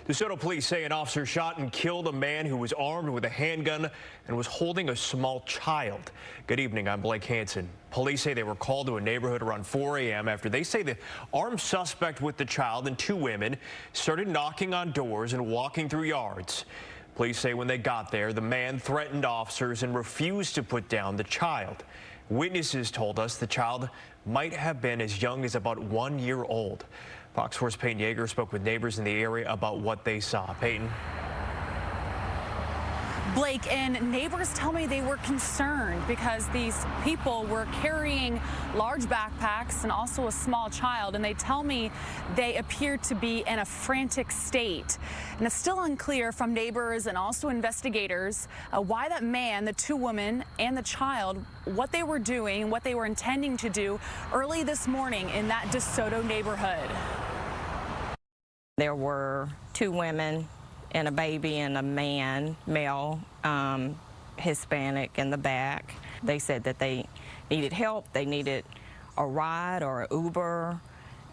DeSoto police say an officer shot and killed a man who was armed with a handgun and was holding a small child. Good evening, I'm Blake Hansen. Police say they were called to a neighborhood around 4 a.m. after they say the armed suspect with the child and two women started knocking on doors and walking through yards. Police say when they got there, the man threatened officers and refused to put down the child. Witnesses told us the child might have been as young as about 1 year old. Fox 4's Peyton Yeager spoke with neighbors in the area about what they saw. Peyton. Blake, and neighbors tell me they were concerned because these people were carrying large backpacks and also a small child, and they tell me they appeared to be in a frantic state. And it's still unclear from neighbors and also investigators why that man, the two women, and the child, what they were doing, what they were intending to do early this morning in that DeSoto neighborhood. There were two women and a baby and a man, male, Hispanic in the back. They said that they needed help, they needed a ride or an Uber,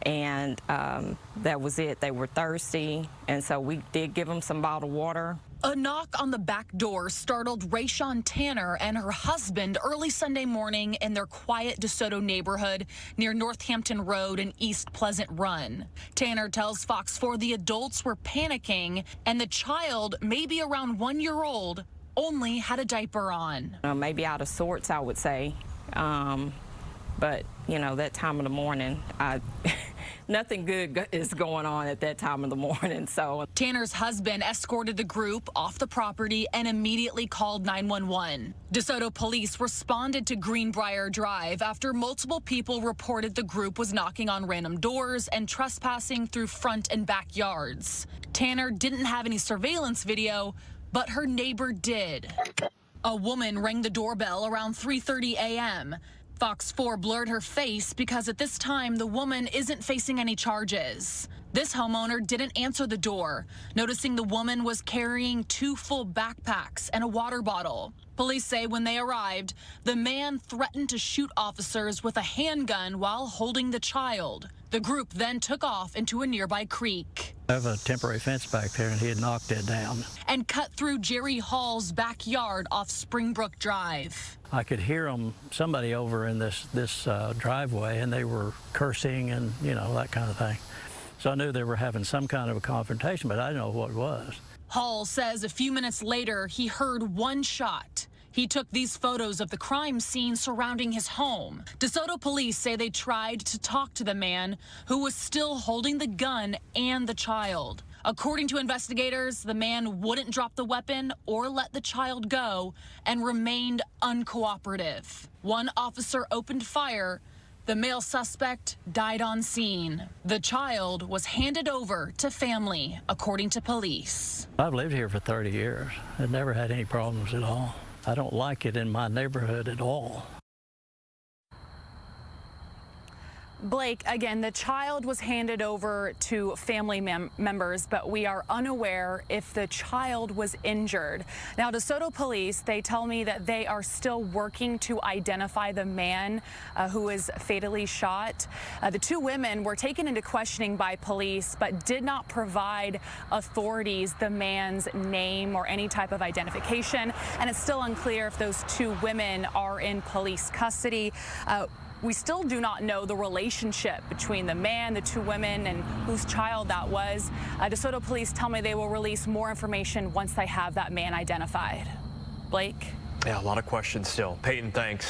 and that was it. They were thirsty, and so we did give them some bottled water. A knock on the back door startled Rayshawn Tanner and her husband early Sunday morning in their quiet DeSoto neighborhood near Northampton Road and East Pleasant Run. Tanner tells Fox 4 the adults were panicking and the child, maybe around 1 year old, only had a diaper on. Maybe out of sorts, I would say. But, you know, that time of the morning, nothing good is going on at that time of the morning. So Tanner's husband escorted the group off the property and immediately called 911. DeSoto police responded to Greenbrier Drive after multiple people reported the group was knocking on random doors and trespassing through front and backyards. Tanner didn't have any surveillance video, but her neighbor did. A woman rang the doorbell around 3:30 a.m. Fox 4 blurred her face because at this time the woman isn't facing any charges. This homeowner didn't answer the door, noticing the woman was carrying two full backpacks and a water bottle. Police say when they arrived, the man threatened to shoot officers with a handgun while holding the child. The group then took off into a nearby creek. I have a temporary fence back there, and he had knocked it down. And cut through Jerry Hall's backyard off Springbrook Drive. I could hear somebody over in this driveway, and they were cursing and, you know, that kind of thing. So I knew they were having some kind of a confrontation, but I didn't know what it was. Hall says a few minutes later he heard one shot. He took these photos of the crime scene surrounding his home. DeSoto police say they tried to talk to the man who was still holding the gun and the child. According to investigators, the man wouldn't drop the weapon or let the child go and remained uncooperative. One officer opened fire. The male suspect died on scene. The child was handed over to family, according to police. I've lived here for 30 years. I've never had any problems at all. I don't like it in my neighborhood at all. Blake, again, the child was handed over to family members, but we are unaware if the child was injured. Now, DeSoto police, they tell me that they are still working to identify the man who was fatally shot. The two women were taken into questioning by police, but did not provide authorities the man's name or any type of identification. And it's still unclear if those two women are in police custody. We still do not know the relationship between the man, the two women, and whose child that was. DeSoto police tell me they will release more information once they have that man identified. Blake? Yeah, a lot of questions still. Peyton, thanks.